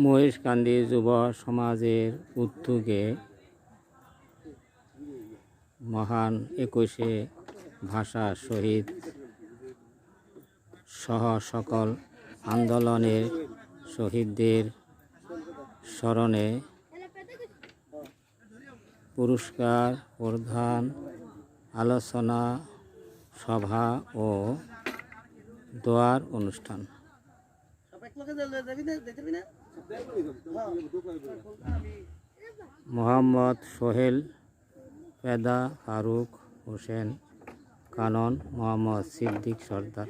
মহেশকান্দি যুব সমাজের উদ্যোগে মহান 21শে ভাষা শহীদ সহ সকল আন্দোলনের শহীদদের স্মরণে পুরস্কার প্রদান, আলোচনা সভা ও দোয়ার অনুষ্ঠান। মোহাম্মদ সোহেল পেদা, ফারুক হোসেন কানন, মোহাম্মদ সিদ্দিক সর্দার।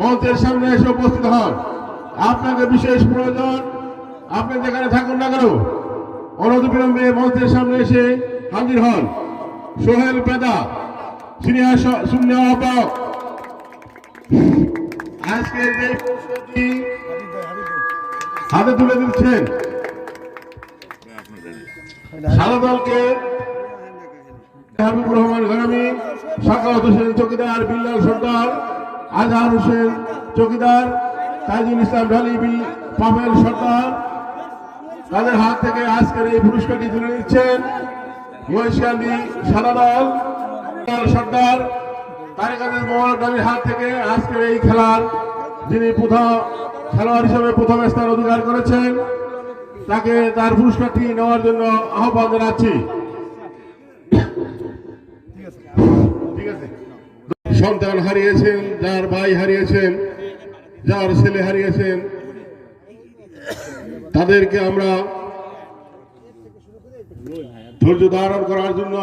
মঞ্চের সামনে এসে উপস্থিত হন। আপনাকে বিশেষ প্রয়োজন, আপনি যেখানে থাকুন না কেন অনতিবিলম্বে মঞ্চের সামনে এসে হাজির হন। সোহেল পেদা সিনিয়র আহ্বায়ক আজকের যে পুরস্কারটি হাতে তুলে দিচ্ছেন সাদা দলকে হাবিবুর রহমান ঘরামি, সাকাওয়াত হোসেন চৌকিদার, বিল্লাল সর্দার, আজহার হোসেন চৌকিদার, তাজুল ইসলাম ঢালি, পাভেল সর্দার, তাদের হাত থেকে আজকের এই পুরস্কারটি তুলে নিচ্ছেন মহেশকান্দি সাদা দল সর্দার তারেক মোহাম্মদ আলীর হাত থেকে আজকের এই খেলার যিনি প্রথম খেলোয়াড় হিসেবে প্রথম স্থান অধিকার করেছেন তাকে তার পুরস্কারটি নেওয়ার জন্য আহ্বান জানাচ্ছি। ঠিক আছে, সন্তান হারিয়েছেন, যার ভাই হারিয়েছেন, যার ছেলে হারিয়েছেন, তাদেরকে আমরা ধৈর্য ধারণ করার জন্য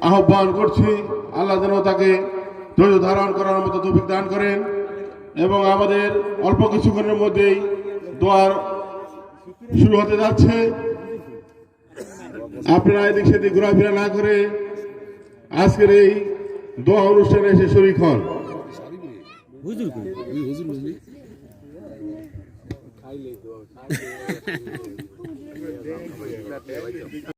আহ্বান করছি। আল্লাহ যেন তাকে ধৈর্য ধারণ করার মতো তৌফিক দান করেন এবং আমাদের অল্প কিছুক্ষণের মধ্যেই দোয়ার শুরু হতে যাচ্ছে। আপনারা এদিক সেদিক ঘোরাফেরা না করে আজকের এই দোয়া অনুষ্ঠানে এসে শরীক হন।